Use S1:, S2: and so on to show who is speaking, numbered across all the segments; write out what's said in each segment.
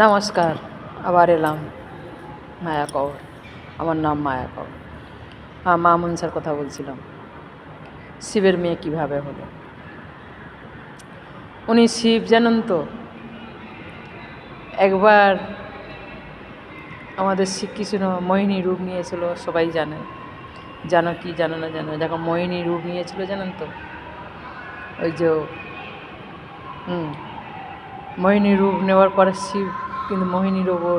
S1: নমস্কার, আবার এলাম মায়া কওর। আমার নাম মায়া কওর। মা মনসার কথা বলছিলাম। শিবের মেয়ে কিভাবে হলো। উনি শিব জানেন তো। একবার আমাদের শ্রীকৃষ্ণ মোহিনী রূপ নিয়েছিল, সবাই জানে। জানো কি জানো না জানো, যখন মোহিনী রূপ নিয়েছিল জানেন তো। ওই যে মোহিনী রূপ নেওয়ার পরে শিব কিন্তু মোহিনীর ওপর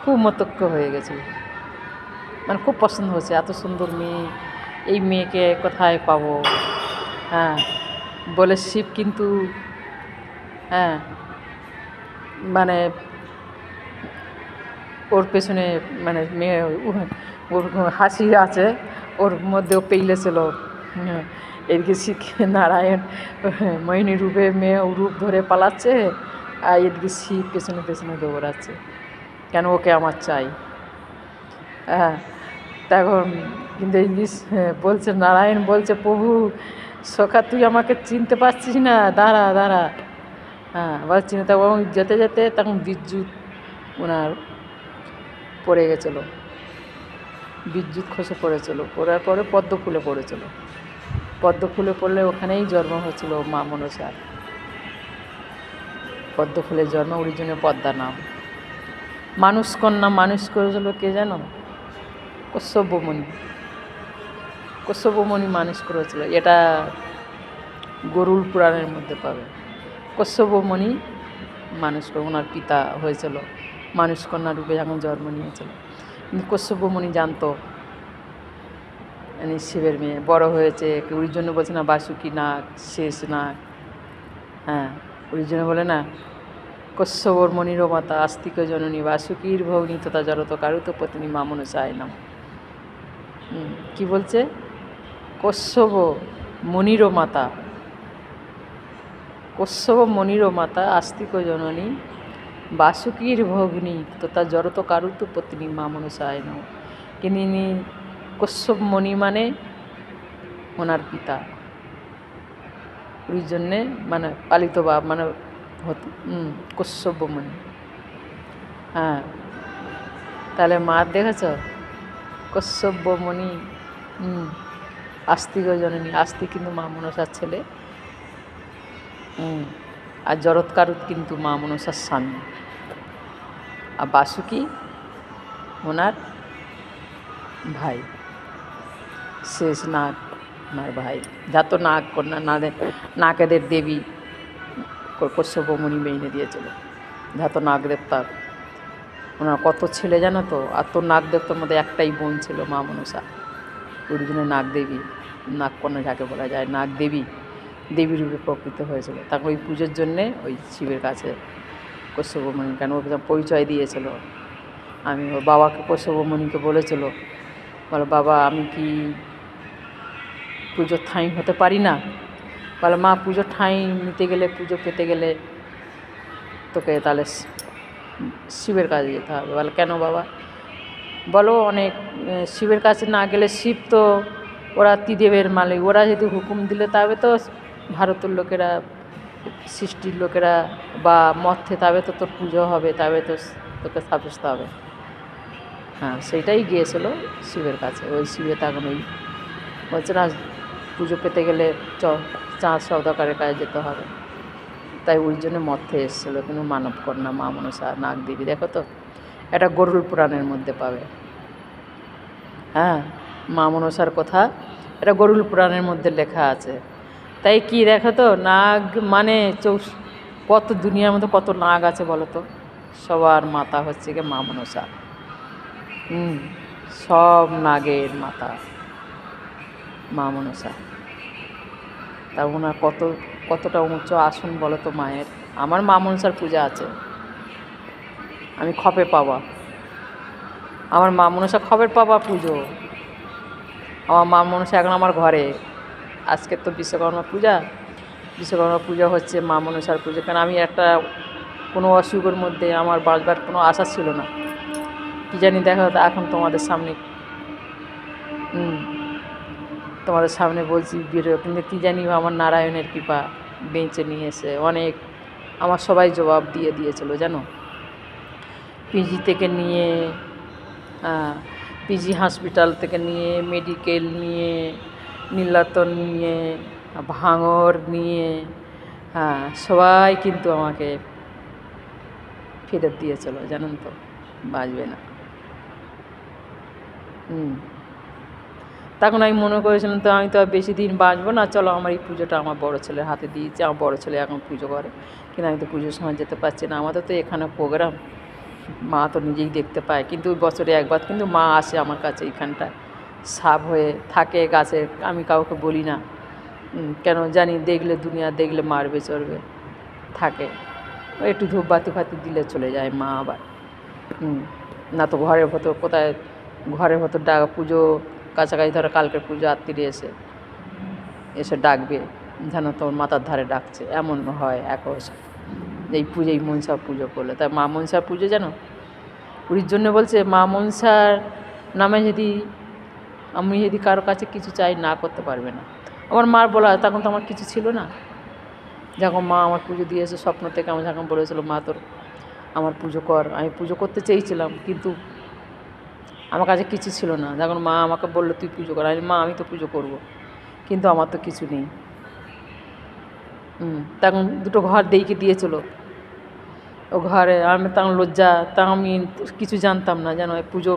S1: খুব মতক্য হয়ে গেছিল। মানে খুব পছন্দ হয়েছে, এত সুন্দর মেয়ে, এই মেয়েকে কোথায় পাবো। হ্যাঁ, বলে শিব কিন্তু হ্যাঁ মানে ওর পেছনে মানে মেয়ে ওর হাসি আছে, ওর মধ্যেও পেইলেছিল। হ্যাঁ, এদিকে শিখে নারায়ণ মোহিনী রূপে মেয়ে রূপ ধরে পালাচ্ছে, আর এদিকে শিব পেছনে পেছনে দৌড়াচ্ছে, কেন ওকে আমার চাই। হ্যাঁ, তখন কিন্তু এই বলছে নারায়ণ, বলছে প্রভু সখা তুই আমাকে চিনতে পারছিস না, দাঁড়া দাঁড়া। হ্যাঁ, বলছি না। তখন যেতে যেতে তখন বিদ্যুৎ ওনার পড়ে গেছিলো, বিদ্যুৎ খসে পড়েছিল, পড়ার পরে পদ্ম ফুলে পড়েছিল। পদ্ম ফুলে পড়লে ওখানেই জন্ম হয়েছিল মা মনসার। পদ্ম ফুলের জন্ম, ওর জন্য পদ্মা নাম। মানুষ কন্যা মানুষ করেছিল কে জানো? কশ্যপমণি। কশ্যপমণি মানুষ করেছিল, এটা গরুড় পুরাণের মধ্যে পাবে। কশ্যপমণি মানুষ করে, ওনার পিতা হয়েছিল মানুষ কন্যা রূপে যখন জন্ম নিয়েছিল। কিন্তু কশ্যপমণি জানতো শিবের মেয়ে বড় হয়েছে, ওই জন্য বলছে না বাসুকি নাগ শেষ নাগ। হ্যাঁ, ওই জন্য বলে না কশ্যপর মণির মাতা আস্তিক জননী বাসুকীর ভগ্নী তথা জড়ত কারুত পত্নী মা মনসায় নাম। কি বলছে? কশ্যপ মণির মাতা, কশ্যপ মণির মাতা আস্তিক জননী বাসুকীর ভগ্নী তথা জড়ত কারুত পত্নী মা মনসায় নাম। কিন্তু কশ্যপ মণি মানে ওনার পিতা, ওই জন্যে মানে পালিত বা মানে কশ্যপমণি। হ্যাঁ, তাহলে মা দেখেছ কশ্যপমণি আস্তিক জননী। আস্তিক কিন্তু মা মনসার ছেলে, আর জরৎকারুত কিন্তু মা মনসার স্বামী, আর বাসুকি ওনার ভাই, শেষ নাগ ওনার ভাই। যা তো নাগ কন্যা নাগেদের দেবী কশ্যপমণি মেনে দিয়েছিল, যা তো নাগ দেবতার। ওনার কত ছেলে জানো তো, আর তো নাগ দেবতার মধ্যে একটাই বোন ছিল মা মনসা। ওর জন্য নাগদেবী, নাগকন্যা যাকে বলা যায়, নাগদেবী দেবী রূপে প্রকৃত হয়েছিল। তাকে ওই পুজোর জন্যে ওই শিবের কাছে কশ্যপমণি, কেন ওর পরিচয় দিয়েছিল। আমি ওর বাবাকে কশ্যপমণিকে বলেছিল, বলো বাবা আমি কি পুজোর ঠাঁই হতে পারি না? বলে মা পুজোর ঠাঁই নিতে গেলে, পুজো পেতে গেলে তোকে তাহলে শিবের কাছে যেতে হবে। বলে কেন বাবা? বলো অনেক শিবের কাছে না গেলে শিব তো ওরা ত্রিদেবের মালিক, ওরা যদি হুকুম দিলে তবে তো ভারতের লোকেরা, সৃষ্টির লোকেরা বা মর্তে তবে তো তোর পুজো হবে, তবে তো তোকে সাব্যস্ত হবে। হ্যাঁ, সেইটাই গিয়েছিল শিবের কাছে। ওই শিবে তখন ওই বলছে না পুজো পেতে গেলে চাঁদ সওদাগরের কাছে যেতে হবে, তাই ওই জন্য মর্তে এসেছিলো। কিন্তু মানব কন্যা মা মনসা নাগদেবী, দেখো তো এটা গরুড় পুরাণের মধ্যে পাবে। হ্যাঁ, মা মনসার কথা এটা গরুড় পুরাণের মধ্যে লেখা আছে। তাই কি দেখো তো, নাগ মানে কত দুনিয়ার মধ্যে কত নাগ আছে বলো তো। সবার মাতা হচ্ছে গিয়ে মা মনসা। সব নাগের মাতা মা মনসা। তা ওনার কতটা উঁচু আসন বলো তো মায়ের। আমার মা মনসার পূজা আছে, আমি খপে পাবা। আমার মা মনসা খপের পাবা পুজো। আমার মা মনসা এখন আমার ঘরে। আজকে তো বিশ্বকর্মা পূজা, বিশ্বকর্মা পূজা হচ্ছে মা মনসার পুজো। কারণ আমি একটা কোনো অসুখের মধ্যে আমার বাঁচবার কোনো আশা ছিল না, কী জানি দেখো এখন তোমাদের সামনে তোমাদের সামনে বলছি বেরো, কিন্তু কী জানি আমার নারায়ণের কৃপা বেঁচে নিয়ে এসে অনেক আমার সবাই জবাব দিয়ে দিয়েছিল জানো। পিজি থেকে নিয়ে পিজি হসপিটাল থেকে নিয়ে, মেডিকেল নিয়ে, নীলাতন নিয়ে, ভাঙর নিয়ে, সবাই কিন্তু আমাকে ফেরত দিয়েছিল জানেন তো, বাঁচবে না। তখন আমি মনে করেছিলাম তো আমি তো আর বেশি দিন বাঁচবো না, চলো আমার এই পুজোটা আমার বড় ছেলের হাতে দিয়েছি, আমার বড় ছেলে এখন পুজো করে, কিন্তু আমি তো পুজোর সময় যেতে পারছি না, আমাদের তো এখানে প্রোগ্রাম, মা তো নিজেই দেখতে পায়, কিন্তু বছরে একবার কিন্তু মা আসে আমার কাছে এইখানটায়, সাপ হয়ে থাকে গাছে, আমি কাউকে বলি না, কেন জানি দেখলে দুনিয়া দেখলে মারবে চড়বে, থাকে একটু ধূপবাতি ফাতি দিলে চলে যায় মা আবার। না তো ঘরের ভেতর কোথায়, ঘরের ভেতর পুজো কাছাকাছি, ধরো কালকের পুজো আত্মীয় এসে ডাকবে, যেন তোর মাথার ধারে ডাকছে, এমন হয় এক এই পুজো, এই মনসা পুজো করলে। তাই মা মনসার পুজো জানো, ওর জন্য বলছে মা মনসার নামে আমি যদি কারো কাছে কিছু চাই, না করতে পারবে না। আমার মার বলা, তখন তো আমার কিছু ছিল না, যখন মা আমার পুজো দিয়েছে স্বপ্ন থেকে, আমার যখন বলেছিল মা তোর আমার পুজো কর, আমি পুজো করতে চেয়েছিলাম, কিন্তু আমার কাছে কিছু ছিল না, যখন মা আমাকে বললো তুই পুজো কর, আমি মা আমি তো পুজো করব, কিন্তু আমার তো কিছু নেই। তখন দুটো ঘর দেইকে দিয়েছিল, ও ঘরে আমি তখন লজ্জা, তা আমি কিছু জানতাম না যেন, পুজো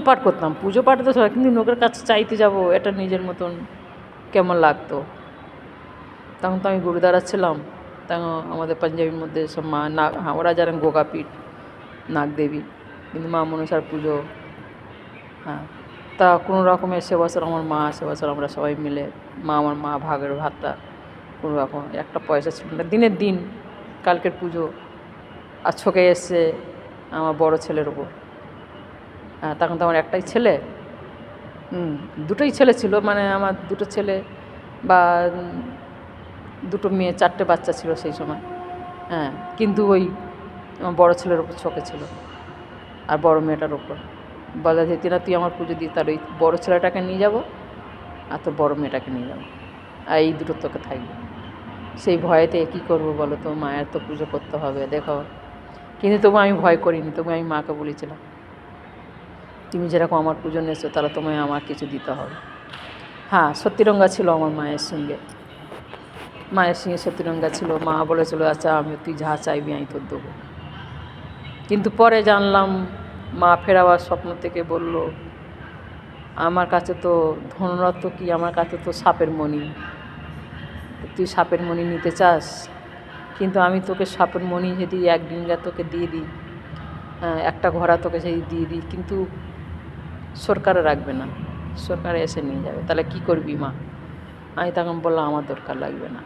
S1: পাঠ করতাম, পুজো পাঠ তো সবাই, কিন্তু লোকের কাছে চাইতে যাব, এটা নিজের মতন কেমন লাগতো। তখন তো আমি গুরুদ্বারা ছিলাম, তখন আমাদের পাঞ্জাবির মধ্যে সব মা ওরা জানেন গোগাপীঠ নাগদেবী, কিন্তু মা মনসার পুজো, তা কোনো রকমের সে বছর আমার মা, সে বছর আমরা সবাই মিলে আমার মা ভাগের ভাতটা কোনো রকম, একটা পয়সা ছিল না, দিনের দিন কালকের পুজো, আর ছকে এসছে আমার বড় ছেলের ওপর। তখন তো আমার একটাই ছেলে, দুটোই ছেলে ছিল, মানে আমার দুটো ছেলে বা দুটো মেয়ে, 4টে বাচ্চা ছিল সেই সময়, কিন্তু ওই আমার বড়ো ছেলের ওপর ছকে ছিল, আর বড় মেয়েটার ওপর বলা যেত না তুই আমার পুজো দিই, তার ওই বড়ো ছেলেটাকে নিয়ে যাব, আর তোর বড়ো মেয়েটাকে নিয়ে যাবো, আর এই দুটো তোকে থাকবে। সেই ভয়েতে কী করবো বলো তো, মায়ের তো পুজো করতে হবে দেখো, কিন্তু তবু আমি ভয় করিনি, তবু আমি মাকে বলেছিলাম তুমি যেরকম আমার পুজো নিয়েছো, তাহলে তোমায় আমার কিছু দিতে হবে। সত্যিরঙ্গা ছিল আমার মায়ের সঙ্গে সত্যিরঙ্গা ছিল, মা বলেছিল আচ্ছা আমি তুই যা চাইবি আমি তোর দেবো। কিন্তু পরে জানলাম মা ফেরাবার স্বপ্ন থেকে বলল আমার কাছে তো ধনরত্ন কি, আমার কাছে তো সাপের মণি, তুই সাপের মণি নিতে চাস, কিন্তু আমি তোকে সাপের মণি যদি একদিন তোকে দিয়ে দিই, একটা ঘোড়া তোকে যদি দিয়ে দিই, কিন্তু সরকারে রাখবে না, সরকারে এসে নিয়ে যাবে, তাহলে কি করবি মা? আমি তখন বললাম আমার দরকার লাগবে না,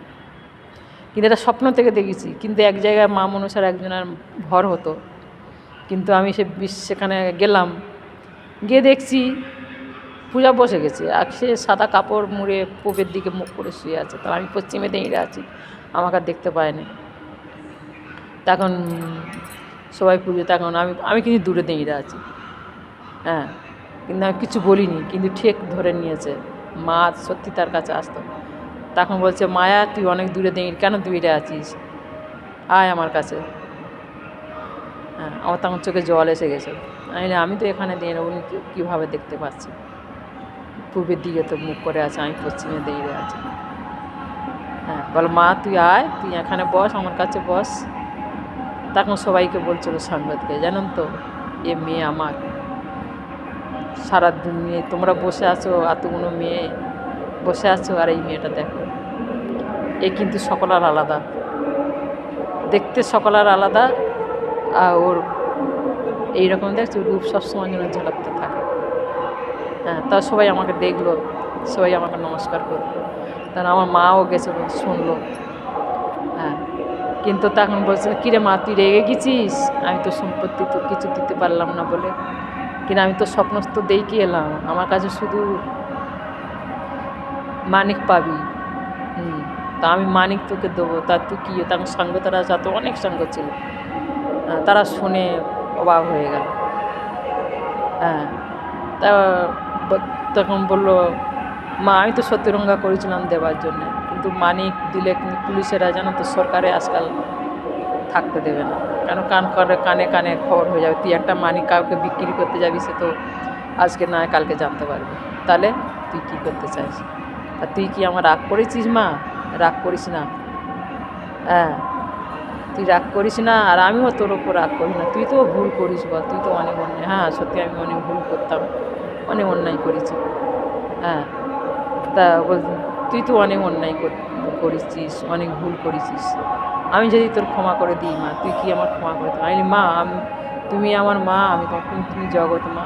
S1: কিন্তু এটা স্বপ্ন থেকে দেখেছি, কিন্তু এক জায়গায় মা মনসার একজনের ভর হতো, কিন্তু আমি সেখানে গেলাম, গিয়ে দেখছি পূজা বসে গেছে, আর সে সাদা কাপড় মুড়ে পূবের দিকে মুখ করে শুয়ে আছে, তো আমি পশ্চিমে দাঁড়িয়ে আছি, আমাকে আর দেখতে পায়নি। তখন সবাই পুজো, তখন আমি কিন্তু দূরে দাঁড়িয়ে আছি, কিন্তু আমি কিছু বলিনি, কিন্তু ঠিক ধরে নিয়েছে, মা সত্যি তার কাছে আসতো। তখন বলছে মায়া তুই অনেক দূরে দাঁড়িয়ে কেন দূরে আছিস, আয় আমার কাছে। আমার তখন চোখে জল এসে গেছে, আমি তো এখানে দাঁড়িয়ে, উনি কীভাবে দেখতে পাচ্ছি, পূর্বের দিকে তো মুখ করে আছে, আমি পশ্চিমে দাঁড়িয়ে আছি। বল মা তুই আয়, তুই এখানে বস, আমার কাছে বস। তখন সবাইকে বলছিল সাংবাদিককে, জানেন তো এ মেয়ে আমার, সারা দুনিয়ে তোমরা বসে আছো, এতগুলো মেয়ে বসে আছো, আর এই মেয়েটা দেখো, এ কিন্তু সকলার আলাদা, দেখতে সকলার আলাদা, আর ওর এইরকম দেখছো রূপ সবসময় যেন ঝালাতে থাকে। তা সবাই আমাকে দেখলো, সবাই আমাকে নমস্কার করলো, তার আমার মাও গেছে শুনলো, কিন্তু তখন বলছে কিরে মা তুই রেগে গেছিস, আমি তো সম্পত্তি তো কিছু দিতে পারলাম না বলে, কিন্তু আমি তো স্বপ্ন তো দেখে এলাম, আমার কাছে শুধু মানিক পাবি, তা আমি মানিক তোকে দেবো, তা তুই কী, তখন সঙ্গ তারা যত অনেক সঙ্গ ছিল, তারা শুনে অবাক হয়ে গেল। তা তখন বললো মা আমি তো সত্যরঙ্গা করেছিলাম দেওয়ার জন্যে, কিন্তু মানিক দিলে কিন্তু পুলিশেরা জানো তো সরকারে আজকাল থাকতে দেবে না। কেন কানে কানে খবর হয়ে যাবে। তুই একটা মানি কাউকে বিক্রি করতে যাবি, সে তো আজকে নয় কালকে জানতে পারবে। তাহলে তুই কী করতে চাস? আর তুই কি আমার রাগ করেছিস মা? রাগ করিস না, হ্যাঁ, তুই রাগ করিস না, আর আমিও তোর ওপর রাগ করি না। তুই তো ভুল করিস বল, তুই তো অনেক অন্যায়, হ্যাঁ সত্যি আমি অনেক ভুল করতাম, অনেক অন্যায় করেছি, হ্যাঁ। তা বল, তুই তো অনেক অন্যায় করেছিস, অনেক ভুল করেছিস। আমি যদি তোর ক্ষমা করে দিই মা, তুই কি আমার ক্ষমা করে দিই? আমি বলি, মা তুমি আমার মা, আমি তুমি জগৎ মা,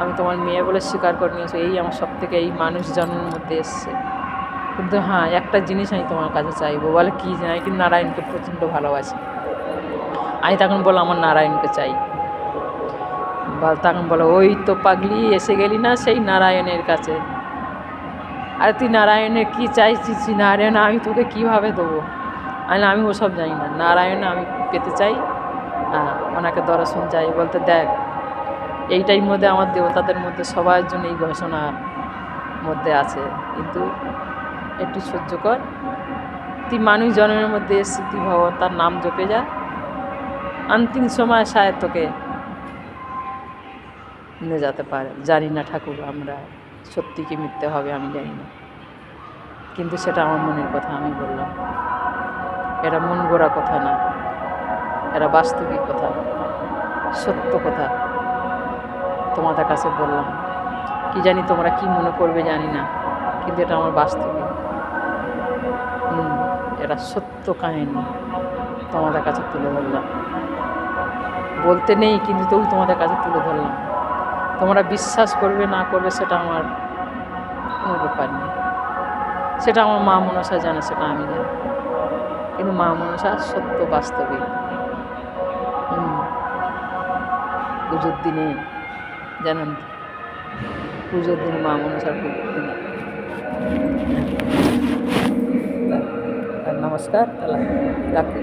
S1: আমি তোমার মেয়ে বলে স্বীকার করে নিয়েছো, এই আমার সব থেকে এই মানুষ জন্মের মধ্যে এসছে। কিন্তু হ্যাঁ একটা জিনিস আমি তোমার কাছে চাইবো। বলে কী? জানি কিন্তু নারায়ণকে প্রচণ্ড ভালোবাসি। আমি তখন বলো আমার নারায়ণকে চাই। তখন বলো, ওই তো পাগলি এসে গেলি না সেই নারায়ণের কাছে। আরে তুই নারায়ণের কী চাইছিস? নারায়ণ আমি তোকে কীভাবে দেবো? আমি ওসব জানি না, নারায়ণ আমি পেতে চাই, হ্যাঁ ওনাকে দর্শন চাই। বলতে দেখ, এইটাই মধ্যে আমার দেবতাদের মধ্যে সবার জন্য এই ঘোষণার মধ্যে আছে, কিন্তু একটু সহ্য কর। তুই মানুষ জন্মের মধ্যে এসেছি, তুই ভগবান তার নাম জপে যা, অন্তিম সময় শায়দ তোকে নিয়ে যেতে পারে। জানি না ঠাকুর, আমরা সত্যি কি মিথ্যে হবে আমি জানি না, কিন্তু সেটা আমার মনের কথা আমি বললাম। এটা মন গড়া কথা না, এটা বাস্তবিক কথা, সত্য কথা তোমাদের কাছে বললাম। কি জানি তোমরা কি মনে করবে জানি না, কিন্তু এটা আমার বাস্তবিক, এটা সত্য কাহিনী তোমাদের কাছে তুলে ধরলাম। বলতে নেই কিন্তু তবু তোমাদের কাছে তুলে ধরলাম। তোমরা বিশ্বাস করবে না করবে সেটা আমার কোনো ব্যাপার নেই, সেটা আমার মা মনসা জানে, সেটা আমি জানি। কিন্তু মা মনসা সত্য বাস্তবিক। পুজোর দিনে জানেন, পুজোর দিনে মা মনসার দিনে। নমস্কার, তাহলে রাখি।